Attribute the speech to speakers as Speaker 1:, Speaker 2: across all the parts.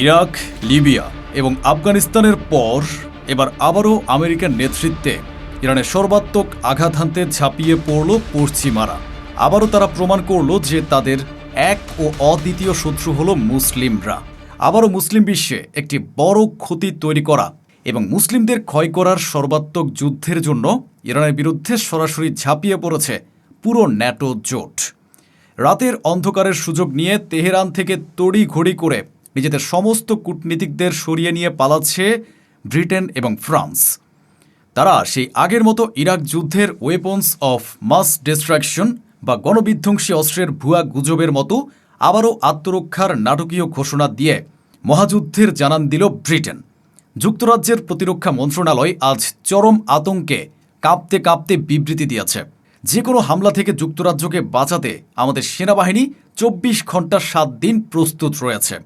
Speaker 1: Iraq, Libya এবং আফগানিস্তানের পর এবার আবারও আমেরিকার নেতৃত্বে ইরানের সর্বাত্মক আঘাত হানতে ঝাঁপিয়ে পড়ল পশ্চিমারা। আবারও তারা প্রমাণ করল যে তাদের এক ও অদ্বিতীয় শত্রু হল মুসলিমরা। আবারও মুসলিম বিশ্বে একটি বড় ক্ষতি তৈরি করা এবং মুসলিমদের ক্ষয় করার সর্বাত্মক যুদ্ধের জন্য ইরানের বিরুদ্ধে সরাসরি ঝাঁপিয়ে পড়েছে পুরো ন্যাটো জোট। রাতের অন্ধকারের সুযোগ নিয়ে তেহরান থেকে তড়িঘড়ি করে নিজেদের সমস্ত কূটনীতিকদের সরিয়ে নিয়ে পালাচ্ছে ব্রিটেন এবং ফ্রান্স। তারা সেই আগের মতো ইরাক যুদ্ধের ওয়েপন্স অফ মাস ডিস্ট্রাকশন বা গণবিধ্বংসী অস্ত্রের ভুয়া গুজবের মতো আবারও আত্মরক্ষার নাটকীয় ঘোষণা দিয়ে মহাযুদ্ধের জানান দিল ব্রিটেন। যুক্তরাজ্যের প্রতিরক্ষা মন্ত্রণালয় আজ চরম আতঙ্কে কাঁপতে কাঁপতে বিবৃতি দিয়েছে, যে কোনো হামলা থেকে যুক্তরাজ্যকে বাঁচাতে আমাদের সেনাবাহিনী 24 ঘন্টা 7 দিন প্রস্তুত রয়েছে।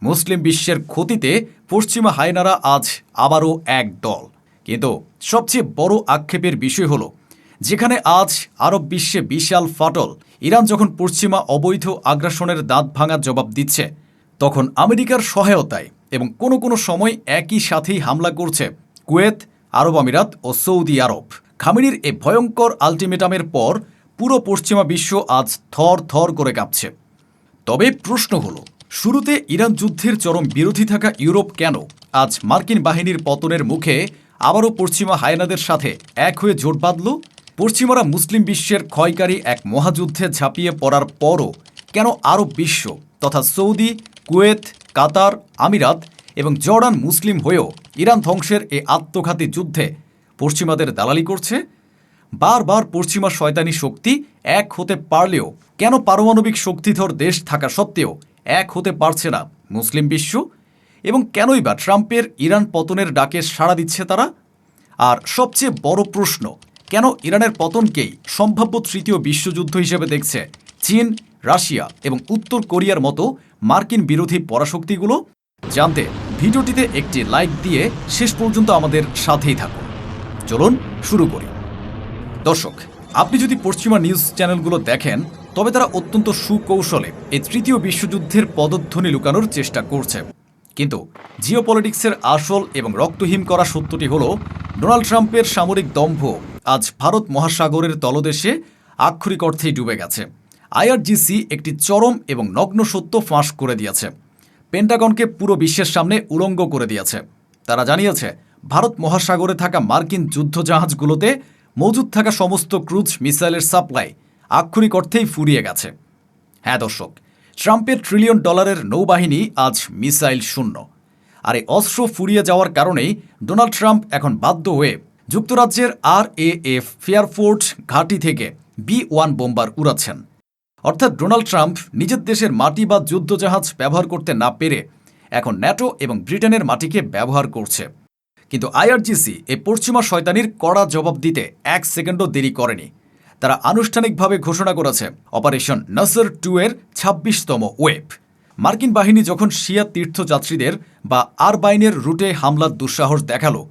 Speaker 1: মুসলিম বিশ্বের ক্ষতিতে পশ্চিমা হায়নারা আজ আবারও এক দল। কিন্তু সবচেয়ে বড় আক্ষেপের বিষয় হল, যেখানে আজ আরব বিশ্বে বিশাল ফাটল, ইরান যখন পশ্চিমা অবৈধ আগ্রাসনের দাঁত ভাঙার জবাব দিচ্ছে, তখন আমেরিকার সহায়তায় এবং কোনো কোনো সময় একই সাথেই হামলা করছে কুয়েত, আরব আমিরাত ও সৌদি আরব। খামেনির এ ভয়ঙ্কর আলটিমেটামের পর পুরো পশ্চিমা বিশ্ব আজ থর থর করে কাঁপছে। তবে প্রশ্ন হল, শুরুতে ইরান যুদ্ধের চরম বিরোধী থাকা ইউরোপ কেন আজ মার্কিন বাহিনীর পতনের মুখে আবারও পশ্চিমা হায়নাদের সাথে এক হয়ে জোট বাঁধল? পশ্চিমারা মুসলিম বিশ্বের ক্ষয়কারী এক মহাযুদ্ধে ঝাঁপিয়ে পড়ার পরও কেন আরব বিশ্ব তথা সৌদি, কুয়েত, কাতার, আমিরাত এবং জর্ডান মুসলিম হয়েও ইরান ধ্বংসের এ আত্মঘাতী যুদ্ধে পশ্চিমাদের দালালি করছে? বারবার পশ্চিমা শয়তানি শক্তি এক হতে পারলেও কেন পারমাণবিক শক্তিধর দেশ থাকা সত্ত্বেও এক হতে পারছে না মুসলিম বিশ্ব? এবং কেনই বা ট্রাম্পের ইরান পতনের ডাকে সাড়া দিচ্ছে তারা? আর সবচেয়ে বড় প্রশ্ন, কেন ইরানের পতনকেই সম্ভাব্য তৃতীয় বিশ্বযুদ্ধ হিসেবে দেখছে চীন, রাশিয়া এবং উত্তর কোরিয়ার মতো মার্কিন বিরোধী পরাশক্তিগুলো? জানতে ভিডিওটিতে একটি লাইক দিয়ে শেষ পর্যন্ত আমাদের সাথেই থাকুন। চলুন শুরু করি। দর্শক, আপনি যদি পশ্চিমা নিউজ চ্যানেলগুলো দেখেন, তবে তারা অত্যন্ত সুকৌশলে এই তৃতীয় বিশ্বযুদ্ধের পদধ্বনি লুকানোর চেষ্টা করছে। কিন্তু জিওপলিটিক্সের আসল এবং রক্তহীন করা সত্যটি হল, ডোনাল্ড ট্রাম্পের সামরিক দম্ভ আজ ভারত মহাসাগরের তলদেশে আক্ষরিক অর্থেই ডুবে গেছে। আইআরজিসি একটি চরম এবং নগ্ন সত্য ফাঁস করে দিয়েছে, পেন্টাগনকে পুরো বিশ্বের সামনে উলঙ্গ করে দিয়েছে। তারা জানিয়েছে, ভারত মহাসাগরে থাকা মার্কিন যুদ্ধজাহাজগুলোতে মজুদ থাকা সমস্ত ক্রুজ মিসাইলের সাপ্লাই আক্ষরিক অর্থেই ফুরিয়ে গেছে। হ্যাঁ দর্শক, ট্রাম্পের $1 ট্রিলিয়ন নৌবাহিনী আজ মিসাইল শূন্য। আর এই অস্ত্র ফুরিয়ে যাওয়ার কারণেই ডোনাল্ড ট্রাম্প এখন বাধ্য হয়ে যুক্তরাজ্যের RAF ফেয়ারফোর্ট ঘাঁটি থেকে B-1 বোম্বার উড়াচ্ছেন। অর্থাৎ ডোনাল্ড ট্রাম্প নিজের দেশের মাটি বা যুদ্ধজাহাজ ব্যবহার করতে না পেরে এখন ন্যাটো এবং ব্রিটেনের মাটিকে ব্যবহার করছে। কিন্তু আইআরজিসি এই পশ্চিমা শয়তানির কড়া জবাব দিতে 1 সেকেন্ডও দেরি করেনি। তারা আনুষ্ঠানিকভাবে ঘোষণা করেছে অপারেশন নাসর 2 এর 26তম ওয়েভ। মার্কিন বাহিনী যখন শিয়া তীর্থযাত্রীদের বা আরবাইনের রুটে হামলার দুঃসাহস দেখালো,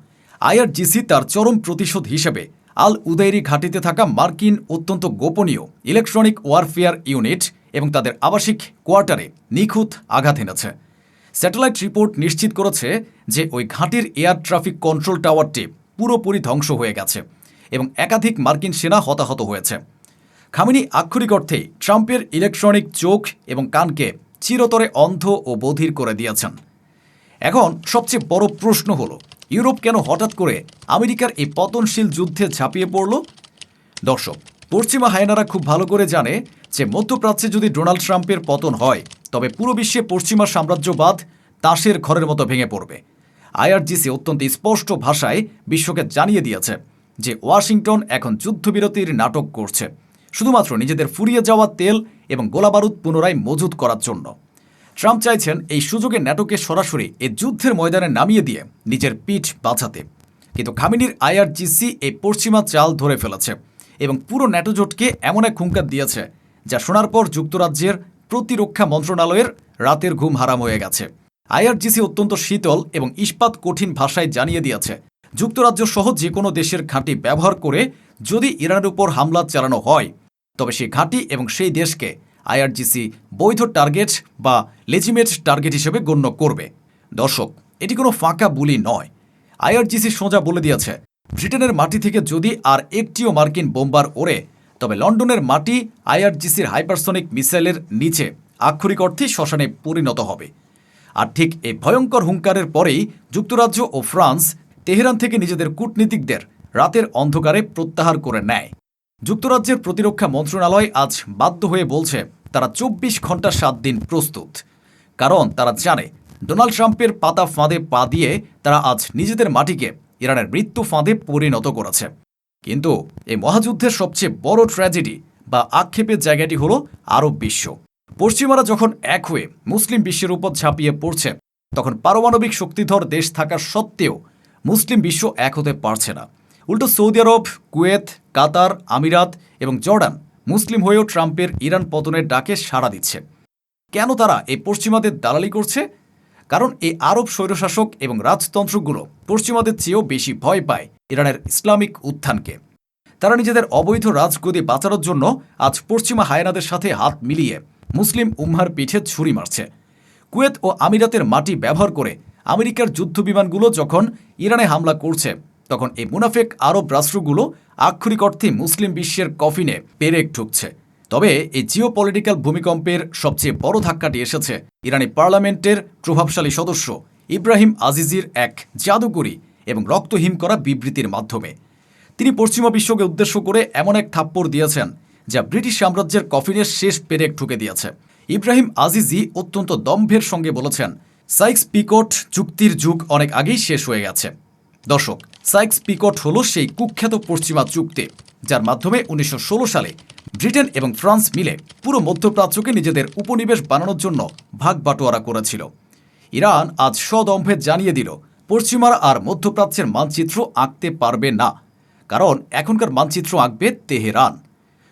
Speaker 1: আইআরজিসি তার চরম প্রতিশোধ হিসেবে আল উদাইরি ঘাঁটিতে থাকা মার্কিন অত্যন্ত গোপনীয় ইলেকট্রনিক ওয়ারফেয়ার ইউনিট এবং তাদের আবাসিক কোয়ার্টারে নিখুঁত আঘাত এনেছে। স্যাটেলাইট রিপোর্ট নিশ্চিত করেছে যে ওই ঘাঁটির এয়ার ট্রাফিক কন্ট্রোল টাওয়ারটি পুরোপুরি ধ্বংস হয়ে গেছে এবং একাধিক মার্কিন সেনা হতাহত হয়েছে। খামেনি আক্ষরিক অর্থেই ট্রাম্পের ইলেকট্রনিক চোখ এবং কানকে চিরতরে অন্ধ ও বধির করে দিয়েছেন। এখন সবচেয়ে বড় প্রশ্ন হল, ইউরোপ কেন হঠাৎ করে আমেরিকার এই পতনশীল যুদ্ধে ঝাঁপিয়ে পড়ল? দর্শক, পশ্চিমা হায়নারা খুব ভালো করে জানে যে মধ্যপ্রাচ্যে যদি ডোনাল্ড ট্রাম্পের পতন হয়, তবে পুরো বিশ্বে পশ্চিমা সাম্রাজ্যবাদ তাসের ঘরের মতো ভেঙে পড়বে। আইআরজিসি অত্যন্ত স্পষ্ট ভাষায় বিশ্বকে জানিয়ে দিয়েছে যে ওয়াশিংটন এখন যুদ্ধবিরতির নাটক করছে, শুধুমাত্র নিজেদের ফুরিয়ে যাওয়া তেল এবং গোলাবারুদ পুনরায় মজুত করার জন্য। ট্রাম্প চাইছেন এই সুযোগে ন্যাটোকে সরাসরি এই যুদ্ধের ময়দানে নামিয়ে দিয়ে নিজের পিঠ বাঁচাতে। কিন্তু খামেনির আইআরজিসি এই পশ্চিমা চাল ধরে ফেলেছে এবং পুরো ন্যাটো জোটকে এমন এক হুঙ্কার দিয়েছে, যা শোনার পর যুক্তরাজ্যের প্রতিরক্ষা মন্ত্রণালয়ের রাতের ঘুম হারাম হয়ে গেছে। আইআরজিসি অত্যন্ত শীতল এবং ইস্পাত কঠিন ভাষায় জানিয়ে দিয়েছে, যুক্তরাজ্য সহ যে কোনো দেশের ঘাঁটি ব্যবহার করে যদি ইরানের উপর হামলা চালানো হয়, তবে সেই ঘাঁটি এবং সেই দেশকে আইআরজিসি বৈধ টার্গেট বা লেজিমেট টার্গেট হিসেবে গণ্য করবে। দর্শক, এটি কোনো ফাঁকা বুলি নয়। আইআরজিসি সোজা বলে দিয়েছে, ব্রিটেনের মাটি থেকে যদি আর একটিও মার্কিন বোমবার ওড়ে, তবে লন্ডনের মাটি আইআরজিসির হাইপারসনিক মিসাইলের নিচে আক্ষরিক অর্থে শ্মশানে পরিণত হবে। আর ঠিক এই ভয়ঙ্কর হুঙ্কারের পরেই যুক্তরাজ্য ও ফ্রান্স তেহরান থেকে নিজেদের কূটনীতিকদের রাতের অন্ধকারে প্রত্যাহার করে নেয়। যুক্তরাজ্যের প্রতিরক্ষা মন্ত্রণালয় আজ বাধ্য হয়ে বলছে তারা 24 ঘন্টা 7 দিন প্রস্তুত, কারণ তারা জানে ডোনাল্ড ট্রাম্পের পাতা ফাঁদে পা দিয়ে তারা আজ নিজেদের মাটিকে ইরানের মৃত্যু ফাঁদে পরিণত করেছে। কিন্তু এই মহাযুদ্ধের সবচেয়ে বড় ট্র্যাজেডি বা আক্ষেপের জায়গাটি হল আরব বিশ্ব। পশ্চিমারা যখন এক হয়ে মুসলিম বিশ্বের উপর ঝাঁপিয়ে পড়ছে, তখন পারমাণবিক শক্তিধর দেশ থাকা সত্ত্বেও মুসলিম বিশ্ব এক হতে পারছে না। উল্টো সৌদি আরব, কুয়েত, কাতার, আমিরাত এবং জর্ডান মুসলিম হয়েও ট্রাম্পের ইরান পতনের ডাকে সাড়া দিচ্ছে। কেন তারা এই পশ্চিমাদের দালালি করছে? কারণ এই আরব স্বৈরশাসক এবং রাজতন্ত্রগুলো পশ্চিমাদের চেয়েও বেশি ভয় পায় ইরানের ইসলামিক উত্থানকে। তারা নিজেদের অবৈধ রাজগদি বাঁচানোর জন্য আজ পশ্চিমা হায়নাদের সাথে হাত মিলিয়ে মুসলিম উম্মার পিঠে ছুরি মারছে। কুয়েত ও আমিরাতের মাটি ব্যবহার করে আমেরিকার যুদ্ধবিমানগুলো যখন ইরানে হামলা করছে, তখন এই মুনাফেক আরব রাষ্ট্রগুলো আক্ষরিক অর্থে মুসলিম বিশ্বের কফিনে পেরেক ঠুকছে। তবে এই জিওপলিটিক্যাল ভূমিকম্পের সবচেয়ে বড় ধাক্কাটি এসেছে ইরানি পার্লামেন্টের প্রভাবশালী সদস্য ইব্রাহিম আজিজির এক জাদুকরী এবং রক্তহীন করা বিবৃতির মাধ্যমে। তিনি পশ্চিমা বিশ্বকে উদ্দেশ্য করে এমন এক থাপ্পড় দিয়েছেন যা ব্রিটিশ সাম্রাজ্যের কফিনের শেষ পেরেক ঠুকে দিয়েছে। ইব্রাহিম আজিজি অত্যন্ত দম্ভের সঙ্গে বলেছেন, সাইক্স পিকট চুক্তির যুগ অনেক আগেই শেষ হয়ে গেছে। দর্শক, সাইক্স পিকট হল সেই কুখ্যাত পশ্চিমা চুক্তি যার মাধ্যমে 1916 সালে ব্রিটেন এবং ফ্রান্স মিলে পুরো মধ্যপ্রাচ্যকে নিজেদের উপনিবেশ বানানোর জন্য ভাগ বাটোয়ারা করেছিল। ইরান আজ সদম্ভে জানিয়ে দিল পশ্চিমারা আর মধ্যপ্রাচ্যের মানচিত্র আঁকতে পারবে না, কারণ এখনকার মানচিত্র আঁকবে তেহরান।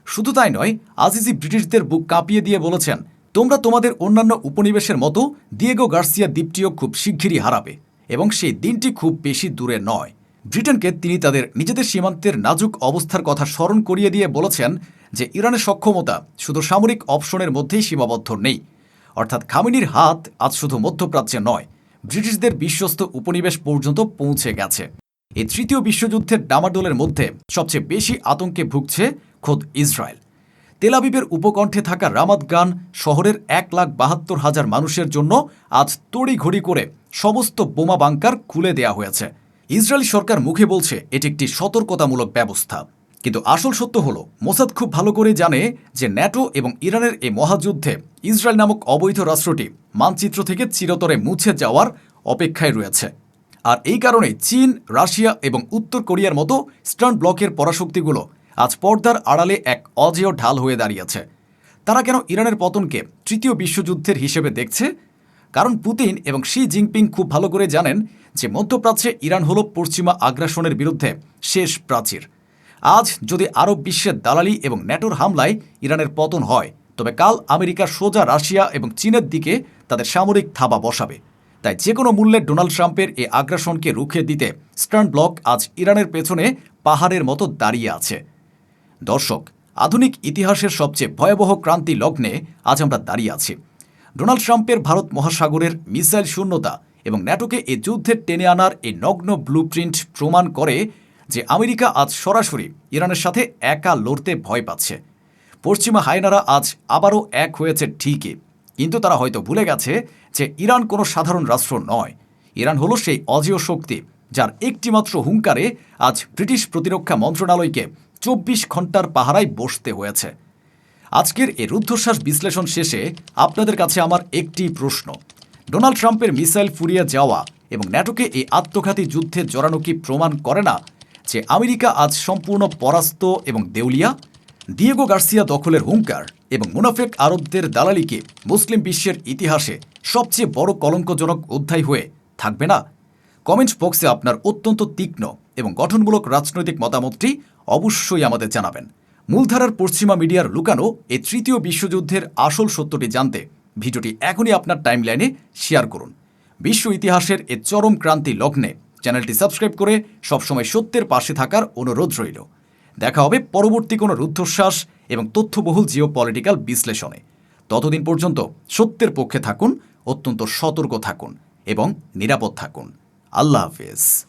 Speaker 1: শুধু তাই নয়, আজিজি ব্রিটিশদের বুক কাঁপিয়ে দিয়ে বলেছেন, তোমরা তোমাদের অন্যান্য উপনিবেশের মতো দিয়েগো গার্সিয়া দ্বীপটিও খুব শিগগিরই হারাবে, এবং সেই দিনটি খুব বেশি দূরে নয়। ব্রিটেনকে তিনি তাদের নিজেদের সীমান্তের নাজুক অবস্থার কথা স্মরণ করিয়ে দিয়ে বলেছেন যে ইরানের সক্ষমতা শুধু সামরিক অপশনের মধ্যেই সীমাবদ্ধ নেই। অর্থাৎ খামেনির হাত আজ শুধু মধ্যপ্রাচ্যে নয়, ব্রিটিশদের বিশ্বস্ত উপনিবেশ পর্যন্ত পৌঁছে গেছে। এই তৃতীয় বিশ্বযুদ্ধের ডামাডোলের মধ্যে সবচেয়ে বেশি আতঙ্কে ভুগছে খোদ ইসরায়েল। তেল আবিবের উপকণ্ঠে থাকা রামাত গান শহরের 1,72,000 মানুষের জন্য আজ তড়িঘড়ি করে সমস্ত বোমা বাংকার খুলে দেয়া হয়েছে। ইসরায়েলি সরকার মুখে বলছে এটি একটি সতর্কতামূলক ব্যবস্থা, কিন্তু আসল সত্য হল মোসাদ খুব ভালো করে জানে যে ন্যাটো এবং ইরানের এই মহাযুদ্ধে ইসরায়েল নামক অবৈধ রাষ্ট্রটি মানচিত্র থেকে চিরতরে মুছে যাওয়ার অপেক্ষায় রয়েছে। আর এই কারণে চীন, রাশিয়া এবং উত্তর কোরিয়ার মতো ইস্টার্ন ব্লকের পরাশক্তিগুলো আজ পর্দার আড়ালে এক অজেয় ঢাল হয়ে দাঁড়িয়েছে। তারা কেন ইরানের পতনকে তৃতীয় বিশ্বযুদ্ধের হিসেবে দেখছে? কারণ পুতিন এবং শি জিনপিং খুব ভালো করে জানেন যে মধ্যপ্রাচ্যে ইরান হল পশ্চিমা আগ্রাসনের বিরুদ্ধে শেষ প্রাচীর। আজ যদি আরব বিশ্বের দালালি এবং ন্যাটোর হামলায় ইরানের পতন হয়, তবে কাল আমেরিকা সোজা রাশিয়া এবং চীনের দিকে তাদের সামরিক থাবা বসাবে। তাই যে কোনো মূল্যে ডোনাল্ড ট্রাম্পের এই আগ্রাসনকে রুখে দিতে ইস্টার্ন ব্লক আজ ইরানের পেছনে পাহাড়ের মতো দাঁড়িয়ে আছে। দর্শক, আধুনিক ইতিহাসের সবচেয়ে ভয়াবহ ক্রান্তি লগ্নে আজ আমরা দাঁড়িয়ে আছি। ডোনাল্ড ট্রাম্পের ভারত মহাসাগরের মিসাইল শূন্যতা এবং ন্যাটোকে এই যুদ্ধে টেনে আনার এই নগ্ন ব্লুপ্রিন্ট প্রমাণ করে যে আমেরিকা আজ সরাসরি ইরানের সাথে একা লড়তে ভয় পাচ্ছে। পশ্চিমা হায়নারা আজ আবারও এক হয়েছে ঠিকই, কিন্তু তারা হয়তো ভুলে গেছে যে ইরান কোনো সাধারণ রাষ্ট্র নয়। ইরান হলো সেই অজেয় শক্তি যার একটিমাত্র হুঙ্কারে আজ ব্রিটিশ প্রতিরক্ষা মন্ত্রণালয়কে 24 ঘন্টার পাহারায় বসতে হয়েছে। আজকের এই রুদ্ধশ্বাস বিশ্লেষণ শেষে আপনাদের কাছে আমার একটি প্রশ্ন, ডোনাল্ড ট্রাম্পের মিসাইল ফুরিয়ে যাওয়া এবং ন্যাটোকে এই আত্মঘাতী যুদ্ধে জড়ানো কি প্রমাণ করে না যে আমেরিকা আজ সম্পূর্ণ পরাস্ত এবং দেউলিয়া? দিয়েগো গার্সিয়া দখলের হুঙ্কার এবং মুনাফেক আরবদের দালালিকে মুসলিম বিশ্বের ইতিহাসে সবচেয়ে বড় কলঙ্কজনক অধ্যায় হয়ে থাকবে না? কমেন্ট বক্সে আপনার অত্যন্ত তীক্ষ্ণ এবং গঠনমূলক রাজনৈতিক মতামতটি অবশ্যই আমাদের জানাবেন। মূলধারার পশ্চিমা মিডিয়ার লুকানো এই তৃতীয় বিশ্বযুদ্ধের আসল সত্যটি জানতে ভিডিওটি এখনই আপনার টাইমলাইনে শেয়ার করুন। বিশ্ব ইতিহাসের এ চরম ক্রান্তি লগ্নে চ্যানেলটি সাবস্ক্রাইব করে সবসময় সত্যের পাশে থাকার অনুরোধ রইল। দেখা হবে পরবর্তী কোনো রুদ্ধশ্বাস এবং তথ্যবহুল জিওপলিটিক্যাল বিশ্লেষণে। ততদিন পর্যন্ত সত্যের পক্ষে থাকুন, অত্যন্ত সতর্ক থাকুন এবং নিরাপদ থাকুন। আল্লাহ হাফেজ।